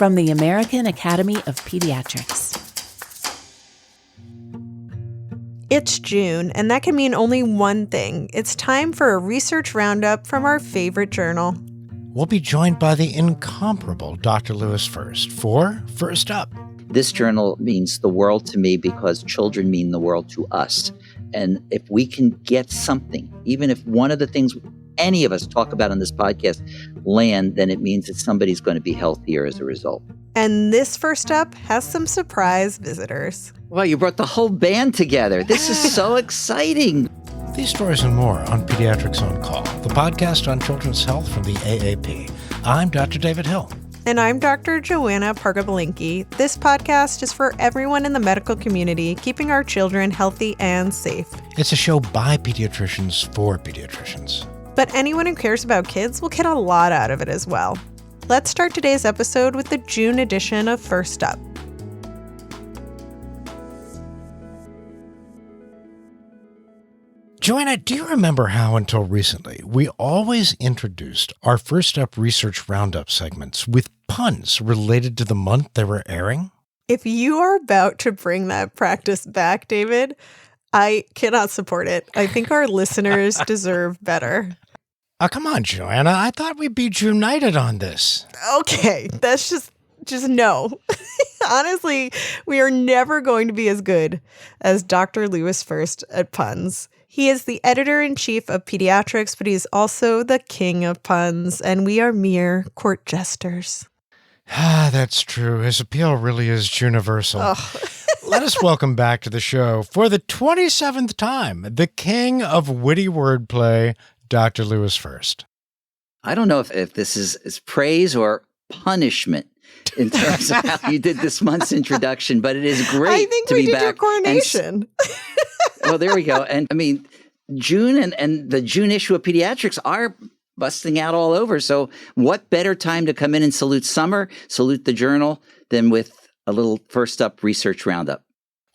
from the American Academy of Pediatrics. It's June, and that can mean only one thing. It's time for a research roundup from our favorite journal. We'll be joined by the incomparable Dr. Lewis First for First Up. This journal means the world to me because children mean the world to us. And if we can get something, even if one of the things any of us talk about on this podcast land, then it means that somebody's going to be healthier as a result. And this First Up has some surprise visitors. Well, you brought the whole band together. This is so exciting. These stories and more on Pediatrics on Call, the podcast on children's health from the AAP. I'm Dr. David Hill. And I'm Dr. Joanna Pargabalinki. This podcast is for everyone in the medical community, keeping our children healthy and safe. It's a show by pediatricians for pediatricians. But anyone who cares about kids will get a lot out of it as well. Let's start today's episode with the June edition of First Up. Joanna, do you remember how until recently we always introduced our First Up Research Roundup segments with puns related to the month they were airing? If you are about to bring that practice back, David, I cannot support it. I think our listeners deserve better. Oh, come on, Joanna. I thought we'd be united on this. Okay, that's just no. Honestly, we are never going to be as good as Dr. Lewis First at puns. He is the editor-in-chief of Pediatrics, but he's also the king of puns, and we are mere court jesters. That's true. His appeal really is universal. Let us welcome back to the show, for the 27th time, the king of witty wordplay, Dr. Lewis First. I don't know if this is praise or punishment in terms of how you did this month's introduction, but it is great to be back. I think we did your coronation. Well, there we go. And I mean, June and the June issue of Pediatrics are busting out all over. So what better time to come in and salute summer, salute the journal, than with a little First Up Research Roundup?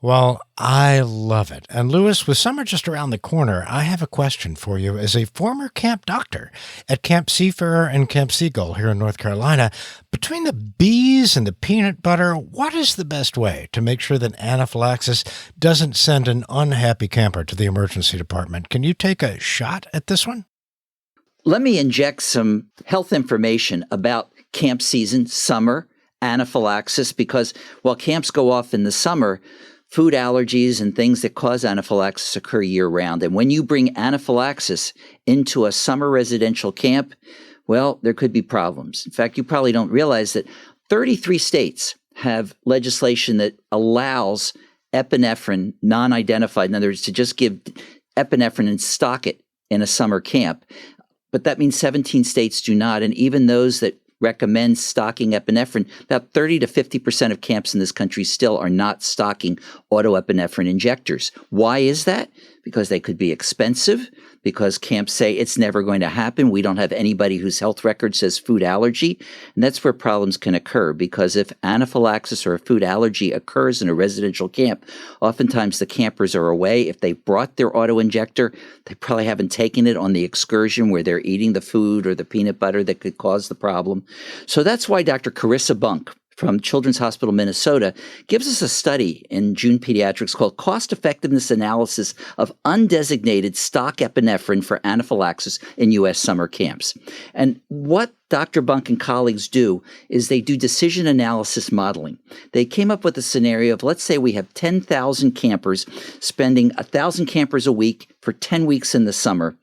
Well, I love it. And Lewis, with summer just around the corner, I have a question for you as a former camp doctor at Camp Seafarer and Camp Seagull here in North Carolina. Between the bees and the peanut butter, what is the best way to make sure that anaphylaxis doesn't send an unhappy camper to the emergency department? Can you take a shot at this one? Let me inject some health information about camp season, summer, anaphylaxis, because while camps go off in the summer, food allergies and things that cause anaphylaxis occur year-round. And when you bring anaphylaxis into a summer residential camp, well, there could be problems. In fact, you probably don't realize that 33 states have legislation that allows epinephrine, non-identified, in other words, to just give epinephrine and stock it in a summer camp. But that means 17 states do not. And even those that recommend stocking epinephrine, about 30 to 50% of camps in this country still are not stocking autoepinephrine injectors. Why is that? Because they could be expensive, because camps say it's never going to happen. We don't have anybody whose health record says food allergy. And that's where problems can occur, because if anaphylaxis or a food allergy occurs in a residential camp, oftentimes the campers are away. If they brought their auto-injector, they probably haven't taken it on the excursion where they're eating the food or the peanut butter that could cause the problem. So that's why Dr. Carissa Bunk from Children's Hospital, Minnesota, gives us a study in June Pediatrics called Cost Effectiveness Analysis of Undesignated Stock Epinephrine for Anaphylaxis in U.S. Summer Camps. And what Dr. Bunk and colleagues do is they do decision analysis modeling. They came up with a scenario of, let's say we have 10,000 campers spending 1,000 campers a week for 10 weeks in the summer.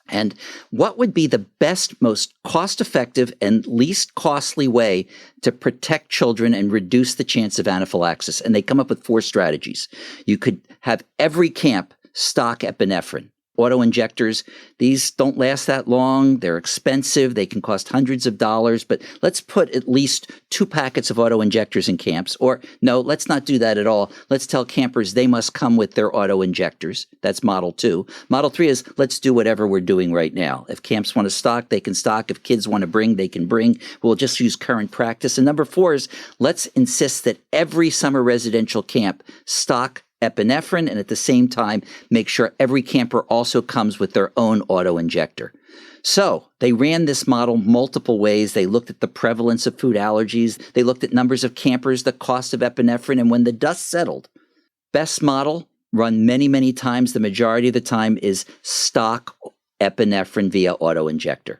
And what would be the best, most cost-effective, and least costly way to protect children and reduce the chance of anaphylaxis? And they come up with 4 strategies. You could have every camp stock epinephrine. Auto-injectors, these don't last that long. They're expensive. They can cost hundreds of dollars. But let's put at least 2 packets of auto-injectors in camps. Or no, let's not do that at all. Let's tell campers they must come with their auto-injectors. That's model 2. Model 3 is let's do whatever we're doing right now. If camps want to stock, they can stock. If kids want to bring, they can bring. We'll just use current practice. And number 4 is let's insist that every summer residential camp stock epinephrine, and at the same time, make sure every camper also comes with their own auto-injector. So they ran this model multiple ways. They looked at the prevalence of food allergies. They looked at numbers of campers, the cost of epinephrine. And when the dust settled, best model run many, many times, the majority of the time, is stock epinephrine via auto-injector.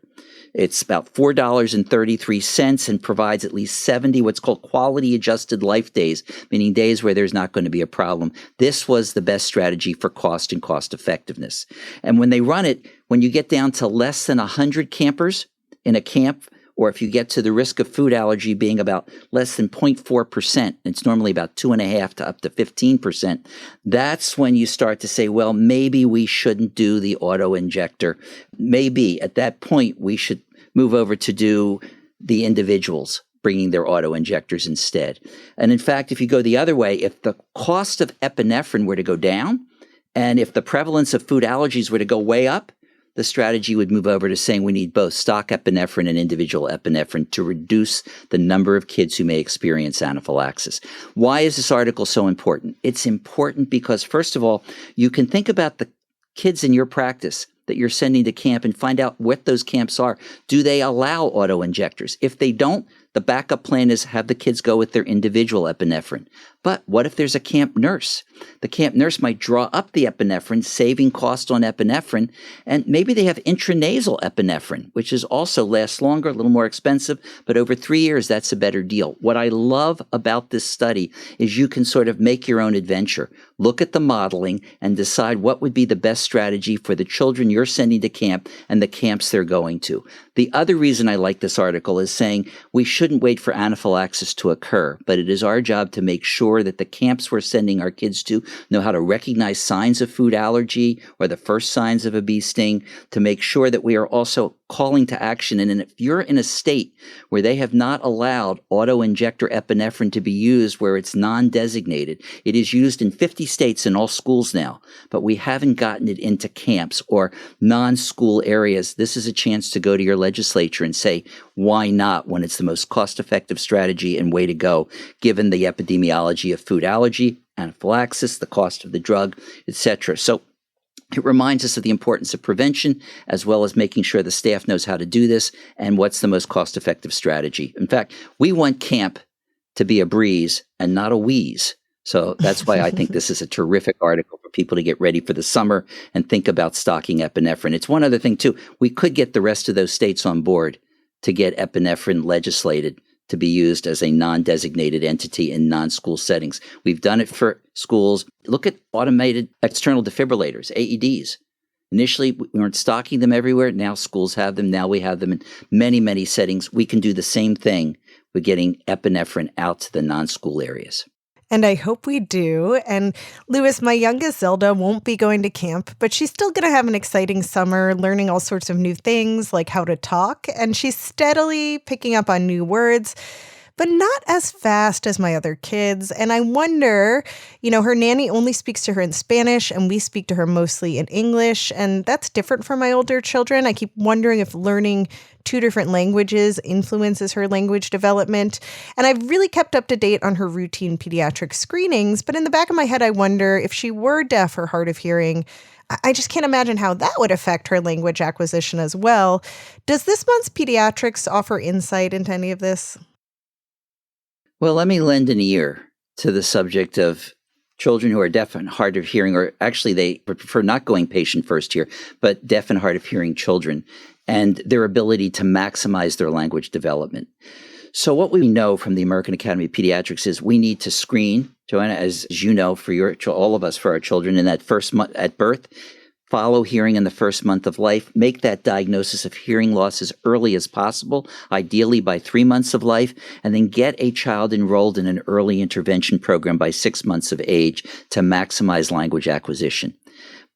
It's about $4.33 and provides at least 70 what's called quality adjusted life days, meaning days where there's not going to be a problem. This was the best strategy for cost and cost effectiveness. And when they run it, when you get down to less than 100 campers in a camp, or if you get to the risk of food allergy being about less than 0.4%, it's normally about 2.5% to up to 15%, that's when you start to say, well, maybe we shouldn't do the auto-injector. Maybe at that point we should move over to do the individuals bringing their auto-injectors instead. And in fact, if you go the other way, if the cost of epinephrine were to go down, and if the prevalence of food allergies were to go way up, the strategy would move over to saying we need both stock epinephrine and individual epinephrine to reduce the number of kids who may experience anaphylaxis. Why is this article so important? It's important because, first of all, you can think about the kids in your practice that you're sending to camp and find out what those camps are. Do they allow auto-injectors? If they don't, the backup plan is have the kids go with their individual epinephrine. But what if there's a camp nurse? The camp nurse might draw up the epinephrine, saving cost on epinephrine, and maybe they have intranasal epinephrine, which is also lasts longer, a little more expensive, but over 3 years, that's a better deal. What I love about this study is you can sort of make your own adventure. Look at the modeling and decide what would be the best strategy for the children you're sending to camp and the camps they're going to. The other reason I like this article is saying we shouldn't wait for anaphylaxis to occur, but it is our job to make sure that the camps we're sending our kids to know how to recognize signs of food allergy or the first signs of a bee sting, to make sure that we are also calling to action. And if you're in a state where they have not allowed auto-injector epinephrine to be used where it's non-designated, it is used in 50 states in all schools now, but we haven't gotten it into camps or non-school areas, this is a chance to go to your legislature and say, why not, when it's the most cost-effective strategy and way to go, given the epidemiology of food allergy, anaphylaxis, the cost of the drug, etc. So it reminds us of the importance of prevention, as well as making sure the staff knows how to do this and what's the most cost-effective strategy. In fact, we want camp to be a breeze and not a wheeze. So that's why I think this is a terrific article for people to get ready for the summer and think about stocking epinephrine. It's one other thing, too. We could get the rest of those states on board to get epinephrine legislated to be used as a non-designated entity in non-school settings. We've done it for schools. Look at automated external defibrillators, AEDs. Initially, we weren't stocking them everywhere. Now schools have them. Now we have them in many, many settings. We can do the same thing with getting epinephrine out to the non-school areas. And I hope we do. And Louis, my youngest Zelda won't be going to camp, but she's still going to have an exciting summer, learning all sorts of new things like how to talk. And she's steadily picking up on new words, but not as fast as my other kids. And I wonder, her nanny only speaks to her in Spanish and we speak to her mostly in English. And that's different from my older children. I keep wondering if learning 2 different languages influences her language development. And I've really kept up to date on her routine pediatric screenings. But in the back of my head, I wonder if she were deaf or hard of hearing, I just can't imagine how that would affect her language acquisition as well. Does this month's Pediatrics offer insight into any of this? Well, let me lend an ear to the subject of children who are deaf and hard of hearing, or actually they prefer not going patient first here, but deaf and hard of hearing children, and their ability to maximize their language development. So what we know from the American Academy of Pediatrics is we need to screen, Joanna, as you know, for all of us, for our children in that first month at birth, follow hearing in the first month of life, make that diagnosis of hearing loss as early as possible, ideally by 3 months of life, and then get a child enrolled in an early intervention program by 6 months of age to maximize language acquisition.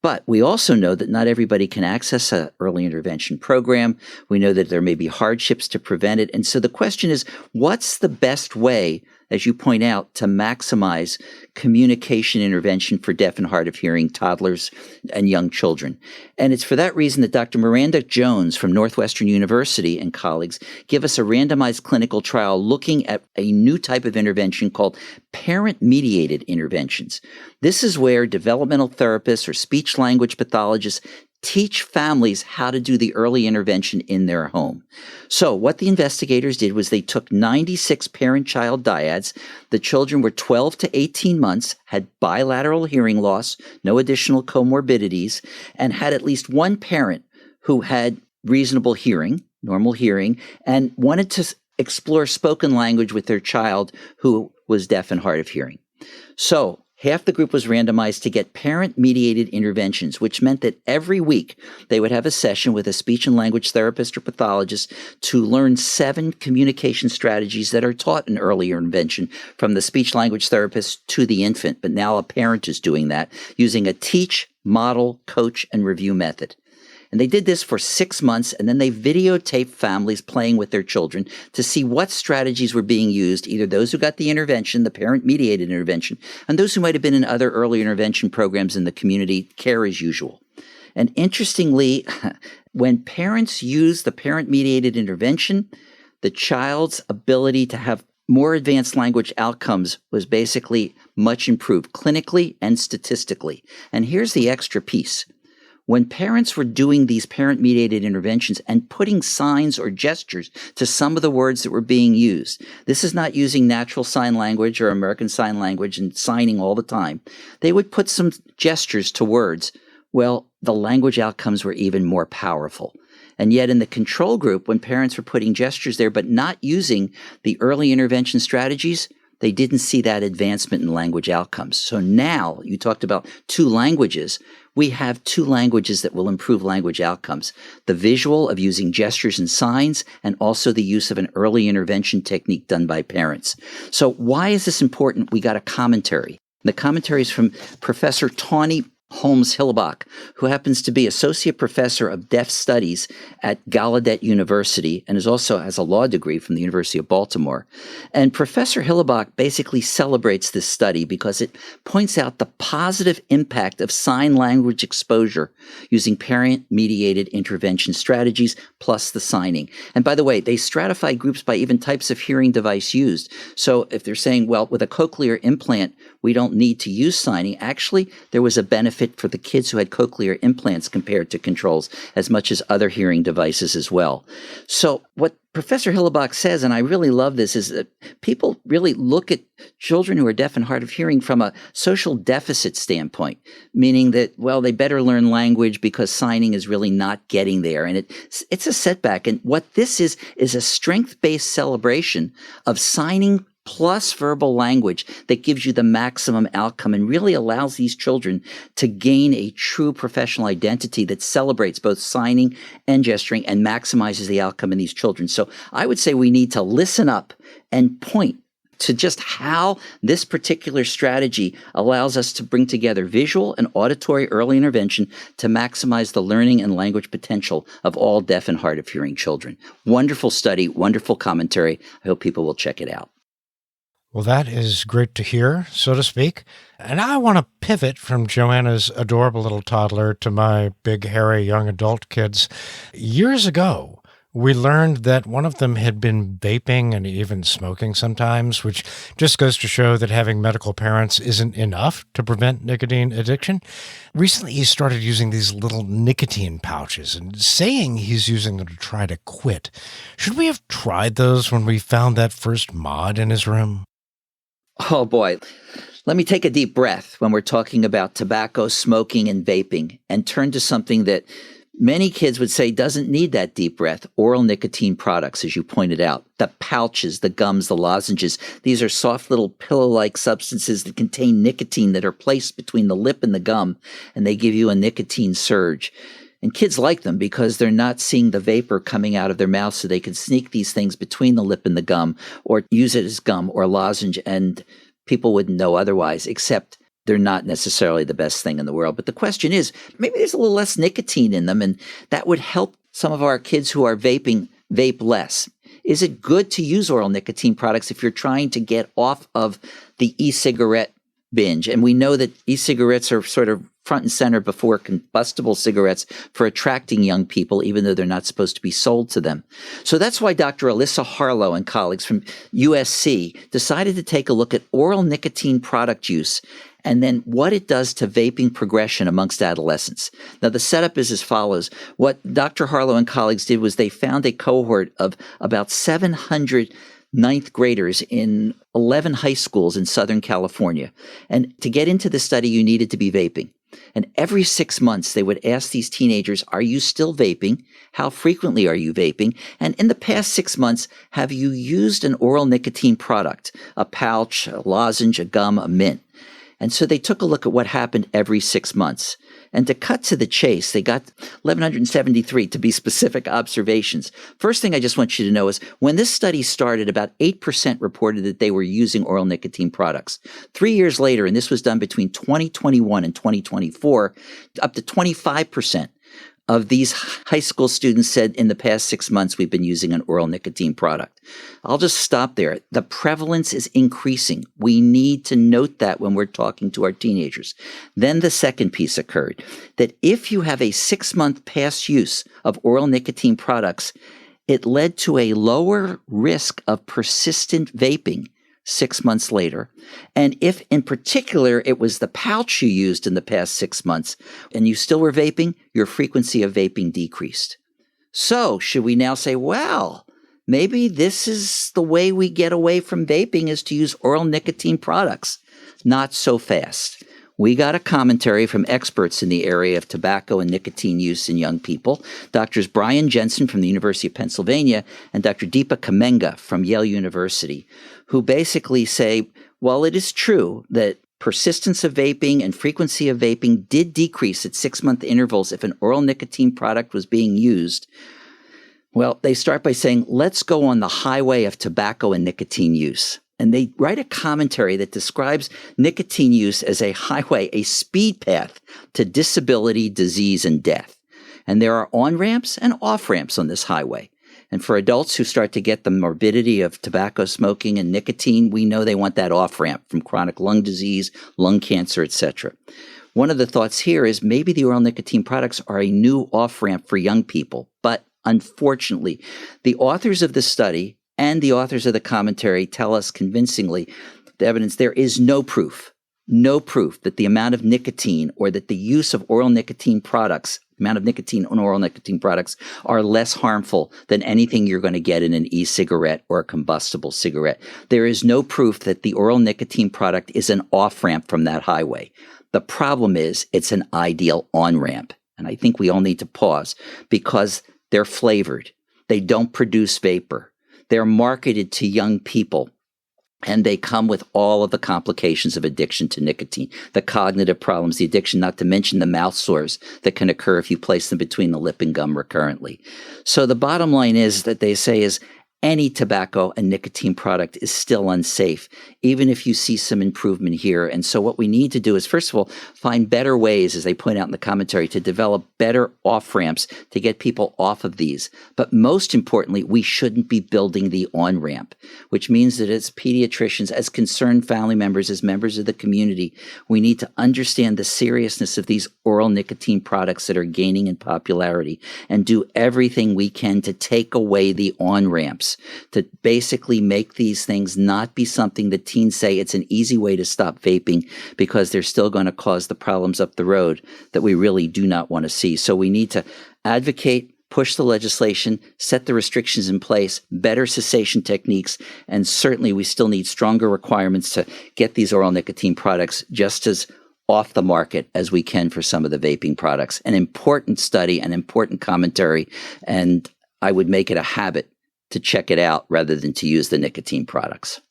But we also know that not everybody can access an early intervention program. We know that there may be hardships to prevent it. And so the question is, what's the best way, as you point out, to maximize communication intervention for deaf and hard of hearing toddlers and young children? And it's for that reason that Dr. Miranda Jones from Northwestern University and colleagues give us a randomized clinical trial looking at a new type of intervention called parent-mediated interventions. This is where developmental therapists or speech-language pathologists teach families how to do the early intervention in their home. So what the investigators did was they took 96 parent-child dyads. The children were 12 to 18 months, had bilateral hearing loss, no additional comorbidities, and had at least one parent who had reasonable hearing, normal hearing, and wanted to explore spoken language with their child who was deaf and hard of hearing. So half the group was randomized to get parent-mediated interventions, which meant that every week they would have a session with a speech and language therapist or pathologist to learn 7 communication strategies that are taught in early intervention, from the speech language therapist to the infant. But now a parent is doing that using a teach, model, coach, and review method. And they did this for 6 months, and then they videotaped families playing with their children to see what strategies were being used, either those who got the intervention, the parent-mediated intervention, and those who might have been in other early intervention programs in the community care as usual. And interestingly, when parents use the parent-mediated intervention, the child's ability to have more advanced language outcomes was basically much improved clinically and statistically. And here's the extra piece. When parents were doing these parent-mediated interventions and putting signs or gestures to some of the words that were being used, this is not using natural sign language or American Sign Language and signing all the time. They would put some gestures to words. Well, the language outcomes were even more powerful. And yet in the control group, when parents were putting gestures there but not using the early intervention strategies, they didn't see that advancement in language outcomes. So now, you talked about 2 languages. We have 2 languages that will improve language outcomes. The visual of using gestures and signs, and also the use of an early intervention technique done by parents. So why is this important? We got a commentary. The commentary is from Professor Tawny Holmes-Hillebach, who happens to be Associate Professor of Deaf Studies at Gallaudet University and has a law degree from the University of Baltimore. And Professor Hillebach basically celebrates this study because it points out the positive impact of sign language exposure using parent-mediated intervention strategies plus the signing. And by the way, they stratify groups by even types of hearing device used. So if they're saying, well, with a cochlear implant, we don't need to use signing, actually, there was a benefit for the kids who had cochlear implants compared to controls, as much as other hearing devices as well. So what Professor Hillebach says, and I really love this, is that people really look at children who are deaf and hard of hearing from a social deficit standpoint, meaning that, well, they better learn language because signing is really not getting there. And it's a setback. And what this is a strength-based celebration of signing plus verbal language that gives you the maximum outcome and really allows these children to gain a true professional identity that celebrates both signing and gesturing and maximizes the outcome in these children. So I would say we need to listen up and point to just how this particular strategy allows us to bring together visual and auditory early intervention to maximize the learning and language potential of all deaf and hard of hearing children. Wonderful study, wonderful commentary. I hope people will check it out. Well, that is great to hear, so to speak. And I want to pivot from Joanna's adorable little toddler to my big, hairy young adult kids. Years ago, we learned that one of them had been vaping and even smoking sometimes, which just goes to show that having medical parents isn't enough to prevent nicotine addiction. Recently, he started using these little nicotine pouches and saying he's using them to try to quit. Should we have tried those when we found that first mod in his room? Oh boy, let me take a deep breath when we're talking about tobacco, smoking, and vaping, and turn to something that many kids would say doesn't need that deep breath: oral nicotine products, as you pointed out. The pouches, the gums, the lozenges. These are soft little pillow-like substances that contain nicotine that are placed between the lip and the gum, and they give you a nicotine surge. And kids like them because they're not seeing the vapor coming out of their mouth, so they can sneak these things between the lip and the gum or use it as gum or lozenge, and people wouldn't know otherwise, except they're not necessarily the best thing in the world. But the question is, maybe there's a little less nicotine in them, and that would help some of our kids who are vaping vape less. Is it good to use oral nicotine products if you're trying to get off of the e-cigarette binge? And we know that e-cigarettes are sort of front and center before combustible cigarettes for attracting young people, even though they're not supposed to be sold to them. So that's why Dr. Alyssa Harlow and colleagues from USC decided to take a look at oral nicotine product use and then what it does to vaping progression amongst adolescents. Now, the setup is as follows. What Dr. Harlow and colleagues did was they found a cohort of about 700 ninth graders in 11 high schools in Southern California. And to get into the study, you needed to be vaping. And every 6 months, they would ask these teenagers, are you still vaping? How frequently are you vaping? And in the past 6 months, have you used an oral nicotine product, a pouch, a lozenge, a gum, a mint? And so they took a look at what happened every 6 months. And to cut to the chase, they got 1,173, to be specific, observations. First thing I just want you to know is when this study started, about 8% reported that they were using oral nicotine products. 3 years later, and this was done between 2021 and 2024, up to 25% of these high school students said in the past 6 months, we've been using an oral nicotine product. I'll just stop there. The prevalence is increasing. We need to note that when we're talking to our teenagers. Then the second piece occurred, that if you have a 6-month past use of oral nicotine products, it led to a lower risk of persistent vaping 6 months later. And if in particular it was the pouch you used in the past 6 months and you still were vaping, your frequency of vaping decreased. So should we now say, well, maybe this is the way we get away from vaping is to use oral nicotine products? Not so fast. We got a commentary from experts in the area of tobacco and nicotine use in young people, Drs. Brian Jensen from the University of Pennsylvania and Dr. Deepa Kamenga from Yale University, who basically say, while it is true that persistence of vaping and frequency of vaping did decrease at 6-month intervals if an oral nicotine product was being used, well, they start by saying, let's go on the highway of tobacco and nicotine use. And they write a commentary that describes nicotine use as a highway, a speed path to disability, disease, and death. And there are on-ramps and off-ramps on this highway. And for adults who start to get the morbidity of tobacco smoking and nicotine, we know they want that off-ramp from chronic lung disease, lung cancer, etc. One of the thoughts here is maybe the oral nicotine products are a new off-ramp for young people. But unfortunately, the authors of this study and the authors of the commentary tell us convincingly the evidence there is no proof that the amount of nicotine or that the use of oral nicotine products, amount of nicotine on oral nicotine products are less harmful than anything you're going to get in an e-cigarette or a combustible cigarette. There is no proof that the oral nicotine product is an off-ramp from that highway. The problem is it's an ideal on-ramp. And I think we all need to pause because they're flavored. They don't produce vapor. They're marketed to young people, and they come with all of the complications of addiction to nicotine, the cognitive problems, the addiction, not to mention the mouth sores that can occur if you place them between the lip and gum recurrently. So the bottom line is that they say is any tobacco and nicotine product is still unsafe, even if you see some improvement here. And so what we need to do is, first of all, find better ways, as they point out in the commentary, to develop better off-ramps to get people off of these. But most importantly, we shouldn't be building the on-ramp, which means that as pediatricians, as concerned family members, as members of the community, we need to understand the seriousness of these oral nicotine products that are gaining in popularity and do everything we can to take away the on-ramps, to basically make these things not be something that teens say it's an easy way to stop vaping because they're still going to cause the problems up the road that we really do not want to see. So we need to advocate, push the legislation, set the restrictions in place, better cessation techniques, and certainly we still need stronger requirements to get these oral nicotine products just as off the market as we can for some of the vaping products. An important study, an important commentary, and I would make it a habit to check it out rather than to use the nicotine products.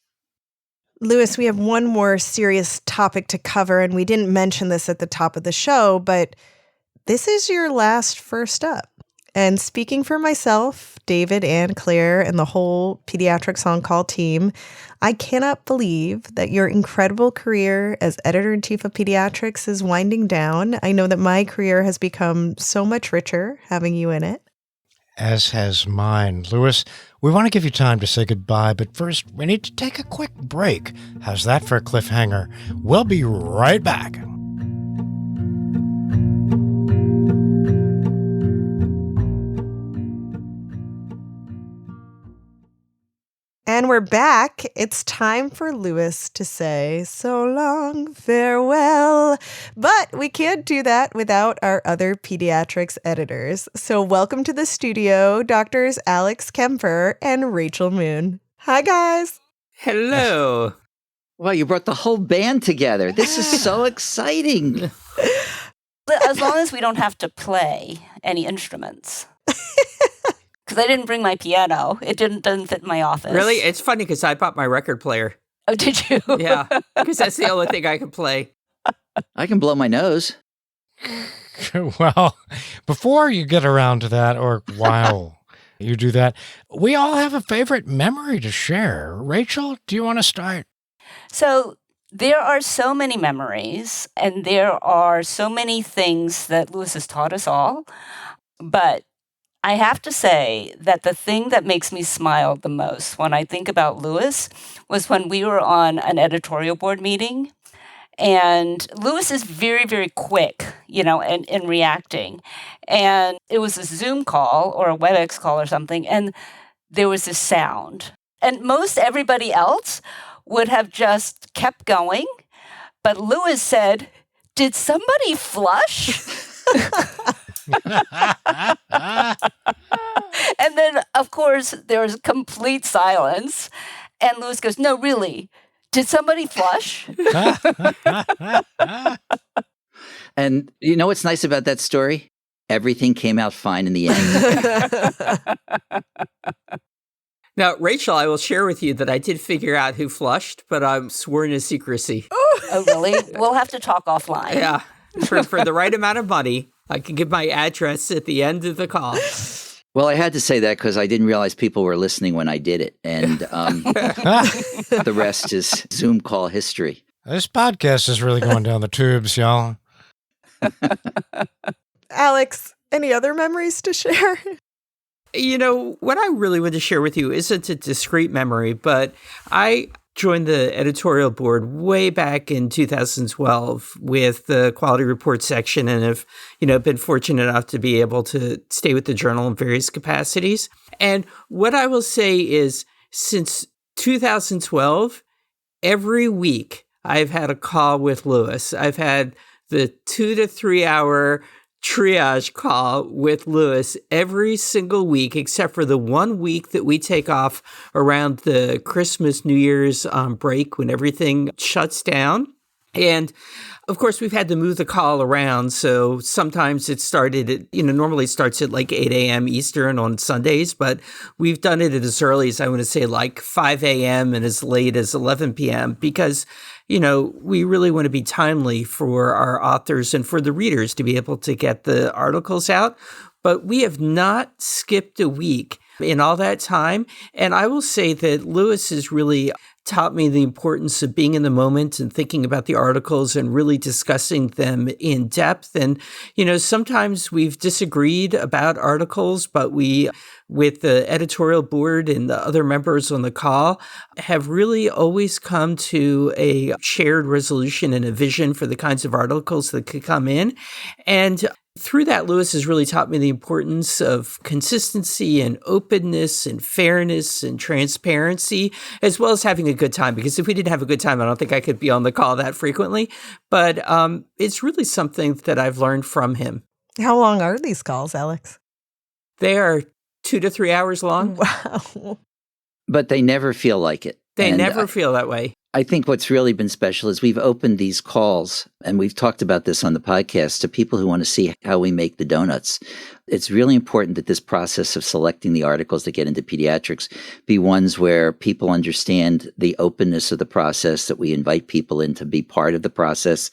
Louis, we have one more serious topic to cover, and we didn't mention this at the top of the show, but this is your last First Up. And speaking for myself, David and Claire, and the whole Pediatrics On Call team, I cannot believe that your incredible career as editor-in-chief of Pediatrics is winding down. I know that my career has become so much richer having you in it. As has mine. Louis, we want to give you time to say goodbye, but first we need to take a quick break. How's that for a cliffhanger? We'll be right back. And we're back. It's time for Lewis to say so long, farewell. But we can't do that without our other pediatrics editors. So welcome to the studio, Doctors Alex Kemper and Rachel Moon. Hi, guys. Hello. Well, you brought the whole band together. This is so exciting. As long as we don't have to play any instruments. Because I didn't bring my piano. It doesn't fit in my office. Really? It's funny because I bought my record player. Oh, did you? Yeah, because that's the only thing I can play. I can blow my nose. Well, before you get around to that, or while you do that, we all have a favorite memory to share. Rachel, do you want to start? So there are so many memories, and there are so many things that Lewis has taught us all. But I have to say that the thing that makes me smile the most when I think about Lewis was when we were on an editorial board meeting. And Lewis is very, very quick, in reacting. And it was a Zoom call or a WebEx call or something, and there was this sound. And most everybody else would have just kept going. But Lewis said, "Did somebody flush?" And then, of course, there was complete silence. And Lewis goes, "No, really, did somebody flush?" And you know what's nice about that story? Everything came out fine in the end. Now, Rachel, I will share with you that I did figure out who flushed, but I'm sworn to secrecy. Oh, really? We'll have to talk offline. Yeah, for the right amount of money, I can give my address at the end of the call. Well, I had to say that because I didn't realize people were listening when I did it. And the rest is Zoom call history. This podcast is really going down the tubes, y'all. Alex, any other memories to share? What I really want to share with you isn't a discrete memory, but I joined the editorial board way back in 2012 with the quality report section and have, been fortunate enough to be able to stay with the journal in various capacities. And what I will say is since 2012, every week I've had a call with Lewis. I've had the 2 to 3 hour triage call with Lewis every single week, except for the 1 week that we take off around the Christmas, New Year's break when everything shuts down. And of course, we've had to move the call around. So sometimes it started at, normally it starts at like 8 a.m. Eastern on Sundays, but we've done it at as early as I want to say like 5 a.m. and as late as 11 p.m. because we really want to be timely for our authors and for the readers to be able to get the articles out. But we have not skipped a week in all that time. And I will say that Lewis has really taught me the importance of being in the moment and thinking about the articles and really discussing them in depth. And, sometimes we've disagreed about articles, but we, with the editorial board and the other members on the call, have really always come to a shared resolution and a vision for the kinds of articles that could come in. And through that, Lewis has really taught me the importance of consistency and openness and fairness and transparency, as well as having a good time. Because if we didn't have a good time, I don't think I could be on the call that frequently. But it's really something that I've learned from him. How long are these calls, Alex? They are 2 to 3 hours long. Wow. But they never feel like it. They never feel that way. I think what's really been special is we've opened these calls, and we've talked about this on the podcast, to people who want to see how we make the donuts. It's really important that this process of selecting the articles that get into pediatrics be ones where people understand the openness of the process, that we invite people in to be part of the process.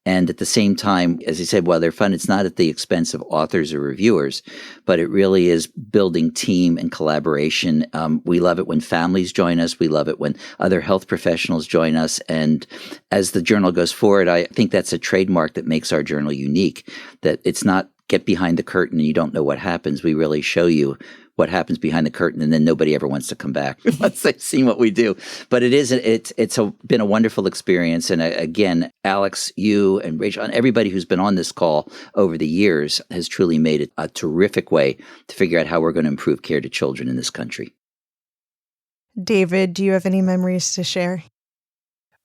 And at the same time, as I said, while they're fun, it's not at the expense of authors or reviewers, but it really is building team and collaboration. We love it when families join us. We love it when other health professionals join us. And as the journal goes forward, I think that's a trademark that makes our journal unique, that it's not get behind the curtain and you don't know what happens. We really show you what happens behind the curtain, and then nobody ever wants to come back once they've seen what we do. But it's been a wonderful experience. And again, Alex, you and Rachel, and everybody who's been on this call over the years has truly made it a terrific way to figure out how we're going to improve care to children in this country. David, do you have any memories to share?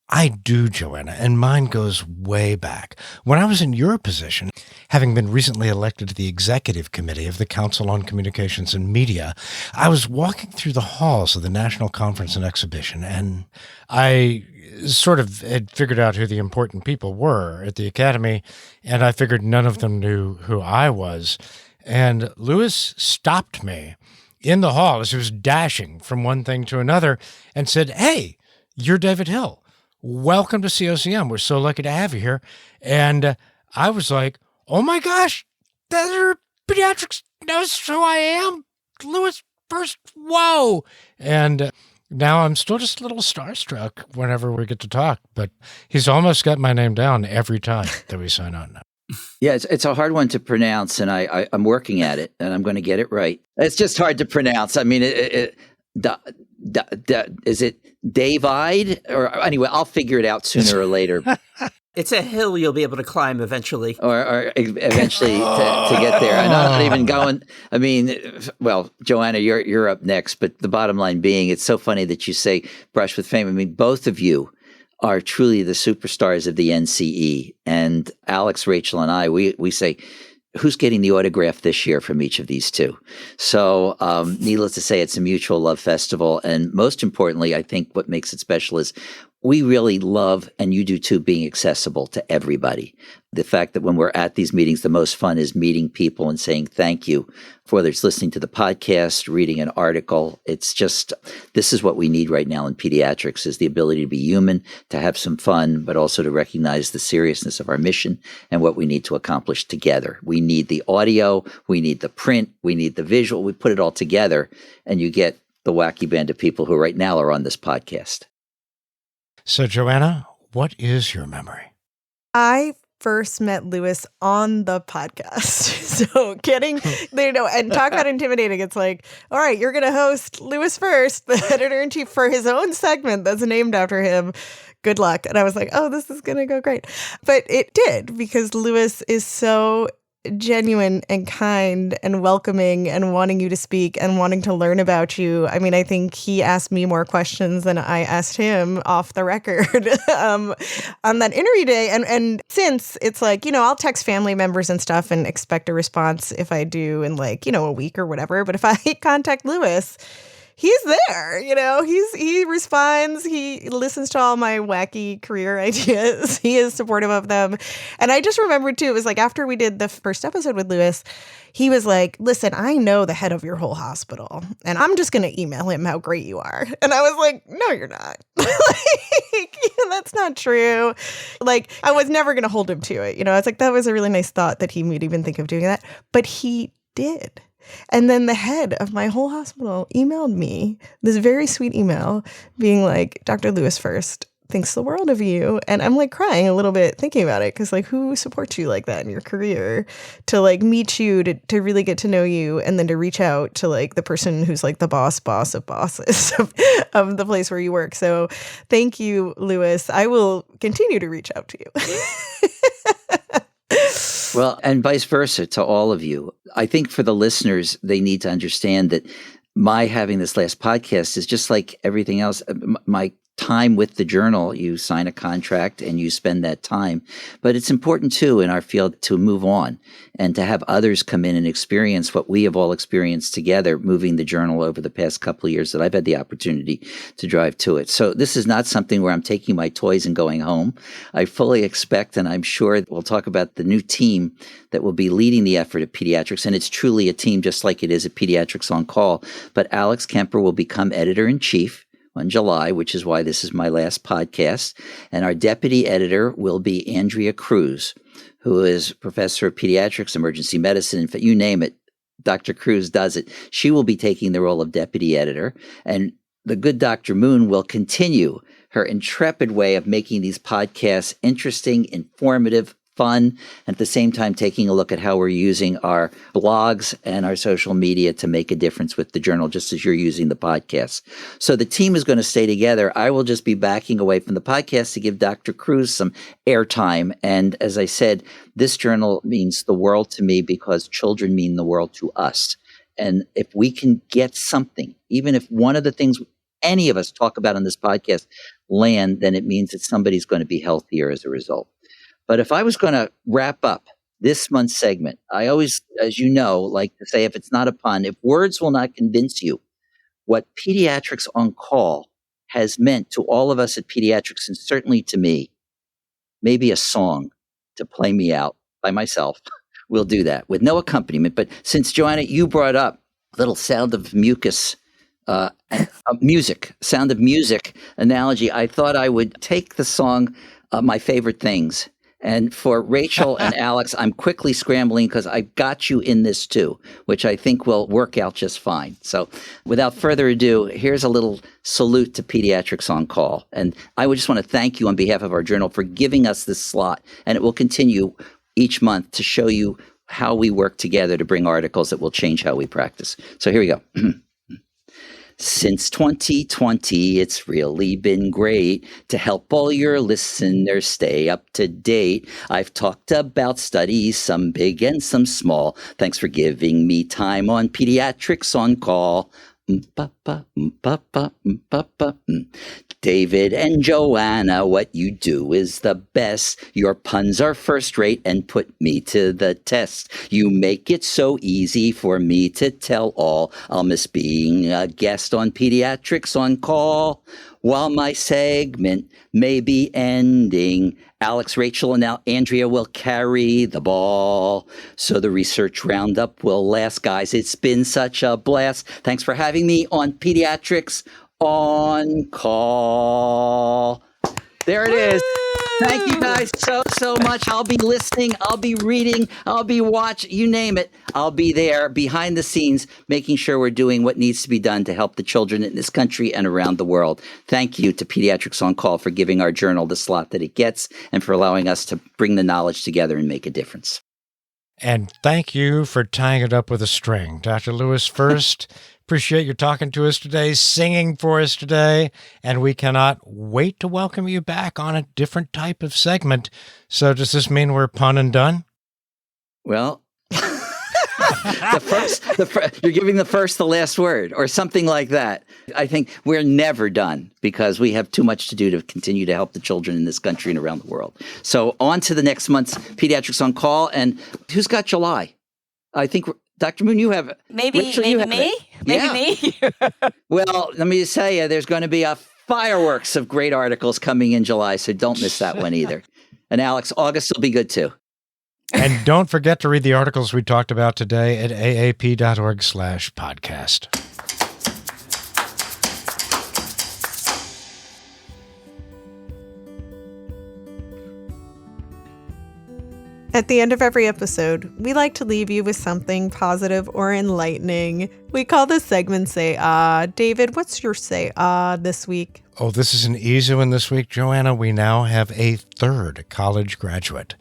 I do, Joanna, and mine goes way back. When I was in your position, having been recently elected to the executive committee of the Council on Communications and Media, I was walking through the halls of the National Conference and Exhibition, and I sort of had figured out who the important people were at the Academy, and I figured none of them knew who I was. And Lewis stopped me in the hall as he was dashing from one thing to another and said, "Hey, you're David Hill. Welcome to COCM. We're so lucky to have you here." And I was like, oh my gosh, that Pediatrics knows who I am. Lewis first. Whoa. And now I'm still just a little starstruck whenever we get to talk, but he's almost got my name down every time that we sign on now. Yeah, it's a hard one to pronounce, and I'm working at it, and I'm going to get it right. It's just hard to pronounce. I mean, is it David? Or anyway, I'll figure it out sooner or later. It's a hill you'll be able to climb eventually. Or eventually to get there. And I'm not even going, I mean, well, Joanna, you're up next, but the bottom line being, it's so funny that you say brush with fame. I mean, both of you are truly the superstars of the NCE. And Alex, Rachel, and I, we say, who's getting the autograph this year from each of these two? So needless to say, it's a mutual love festival. And most importantly, I think what makes it special is we really love, and you do too, being accessible to everybody. The fact that when we're at these meetings, the most fun is meeting people and saying thank you, whether it's listening to the podcast, reading an article. It's just, this is what we need right now in pediatrics, is the ability to be human, to have some fun, but also to recognize the seriousness of our mission and what we need to accomplish together. We need the audio, we need the print, we need the visual. We put it all together, and you get the wacky band of people who right now are on this podcast. So, Joanna, what is your memory? I first met Lewis on the podcast. So getting, and talk about intimidating. It's like, all right, you're going to host Lewis First, the editor-in-chief, for his own segment that's named after him. Good luck. And I was like, oh, this is going to go great. But it did, because Lewis is so genuine and kind and welcoming and wanting you to speak and wanting to learn about you. I mean, I think he asked me more questions than I asked him off the record on that interview day. And since it's like, I'll text family members and stuff and expect a response if I do in a week or whatever. But if I contact Lewis, he's there, he responds, he listens to all my wacky career ideas. He is supportive of them. And I just remembered too, it was like after we did the first episode with Lewis, he was like, listen, I know the head of your whole hospital, and I'm just going to email him how great you are. And I was like, no, you're not. That's not true. I was never going to hold him to it. I was like, that was a really nice thought that he would even think of doing that. But he did. And then the head of my whole hospital emailed me this very sweet email being like, Dr. Lewis First thinks the world of you. And I'm crying a little bit thinking about it, because who supports you like that in your career, to meet you, to really get to know you, and then to reach out to the person who's the boss of bosses of the place where you work. So thank you, Lewis. I will continue to reach out to you. Well, and vice versa to all of you. I think for the listeners, they need to understand that my having this last podcast is just like everything else. My time with the journal, you sign a contract and you spend that time. But it's important too in our field to move on and to have others come in and experience what we have all experienced together, moving the journal over the past couple of years that I've had the opportunity to drive to it. So this is not something where I'm taking my toys and going home. I fully expect, and I'm sure we'll talk about the new team that will be leading the effort at Pediatrics. And it's truly a team just like it is at Pediatrics on Call. But Alex Kemper will become editor-in-chief on July, which is why this is my last podcast. And our deputy editor will be Andrea Cruz, who is professor of pediatrics, emergency medicine. In fact, you name it, Dr. Cruz does it. She will be taking the role of deputy editor. And the good Dr. Moon will continue her intrepid way of making these podcasts interesting, informative, fun, and at the same time taking a look at how we're using our blogs and our social media to make a difference with the journal, just as you're using the podcast. So the team is going to stay together. I will just be backing away from the podcast to give Dr. Cruz some airtime. And as I said, this journal means the world to me because children mean the world to us. And if we can get something, even if one of the things, any of us talk about on this podcast land, then it means that somebody's going to be healthier as a result. But if I was going to wrap up this month's segment, I always, as you know, like to say, if it's not a pun, if words will not convince you what Pediatrics on Call has meant to all of us at Pediatrics, and certainly to me, maybe a song to play me out by myself. We'll do that with no accompaniment. But since, Joanna, you brought up little Sound of Mucus, Sound of Music analogy, I thought I would take the song My Favorite Things. And for Rachel and Alex, I'm quickly scrambling because I got you in this too, which I think will work out just fine. So without further ado, here's a little salute to Pediatrics on Call. And I would just want to thank you on behalf of our journal for giving us this slot. And it will continue each month to show you how we work together to bring articles that will change how we practice. So here we go. Since 2020, it's really been great to help all your listeners stay up to date. I've talked about studies, some big and some small. Thanks for giving me time on Pediatrics on Call. David and Joanna, what you do is the best. Your puns are first rate and put me to the test. You make it so easy for me to tell all. I'll miss being a guest on Pediatrics on Call. While my segment may be ending, Alex, Rachel, and now Andrea will carry the ball. So the research roundup will last. Guys, it's been such a blast. Thanks for having me on Pediatrics on Call. There it is. Thank you guys so much. I'll be listening. I'll be reading. I'll be watching. You name it. I'll be there behind the scenes, making sure we're doing what needs to be done to help the children in this country and around the world. Thank you to Pediatrics on Call for giving our journal the slot that it gets and for allowing us to bring the knowledge together and make a difference. And thank you for tying it up with a string. Dr. Lewis, first, appreciate you talking to us today, singing for us today, and we cannot wait to welcome you back on a different type of segment. So does this mean we're pun and done? Well, you're giving the first the last word or something like that. I think we're never done because we have too much to do to continue to help the children in this country and around the world. So on to the next month's Pediatrics on Call. And who's got July? I think Dr. Moon, you have it. Maybe Rachel, me? you have Maybe me? Well, let me just tell you, there's going to be a fireworks of great articles coming in July, so don't miss that one either. And Alex, August will be good too. And don't forget to read the articles we talked about today at aap.org/podcast. At the end of every episode, we like to leave you with something positive or enlightening. We call this segment Say Ah. David, what's your Say Ah this week? Oh, this is an easy one this week, Joanna. We now have a third college graduate.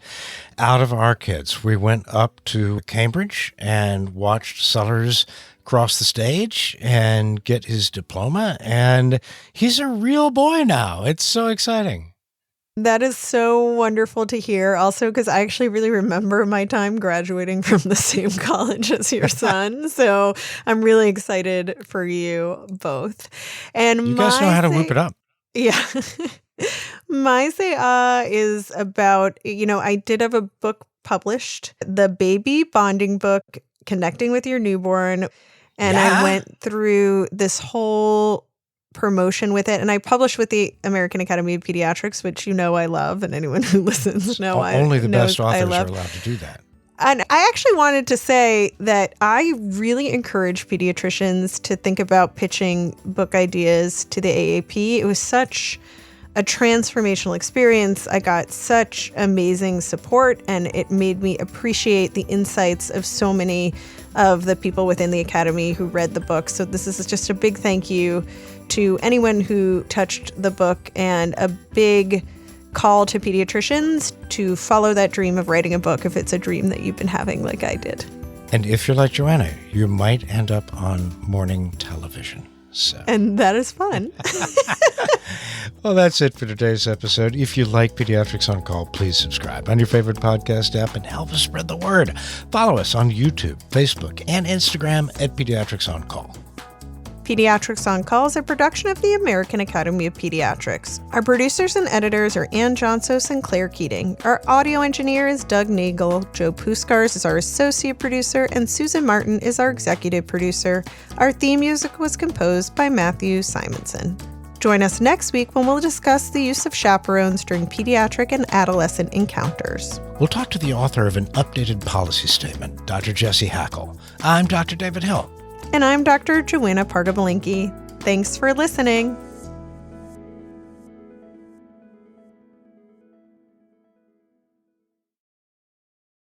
Out of our kids, we went up to Cambridge and watched Sellers cross the stage and get his diploma, and he's a real boy now. It's so exciting. That is so wonderful to hear. Also, because I actually really remember my time graduating from the same college as your son. So I'm really excited for you both. And you guys know how to whoop it up. Yeah. My Say is about, I did have a book published, the baby bonding book, Connecting with Your Newborn. And I went through this whole promotion with it, and I published with the American Academy of Pediatrics, which I love, and anyone who listens only the best authors are allowed to do that. And I actually wanted to say that I really encourage pediatricians to think about pitching book ideas to the AAP. It was such a transformational experience. I got such amazing support, and it made me appreciate the insights of so many of the people within the Academy who read the book. So this is just a big thank you to anyone who touched the book, and a big call to pediatricians to follow that dream of writing a book if it's a dream that you've been having like I did. And if you're like Joanna, you might end up on morning television. And that is fun. Well, that's it for today's episode. If you like Pediatrics on Call, please subscribe on your favorite podcast app and help us spread the word. Follow us on YouTube, Facebook, and Instagram at Pediatrics on Call. Pediatrics on Call is a production of the American Academy of Pediatrics. Our producers and editors are Ann Johnsos and Claire Keating. Our audio engineer is Doug Nagel. Joe Puskars is our associate producer, and Susan Martin is our executive producer. Our theme music was composed by Matthew Simonson. Join us next week when we'll discuss the use of chaperones during pediatric and adolescent encounters. We'll talk to the author of an updated policy statement, Dr. Jesse Hackle. I'm Dr. David Hill. And I'm Dr. Joanna Pargabalinki. Thanks for listening.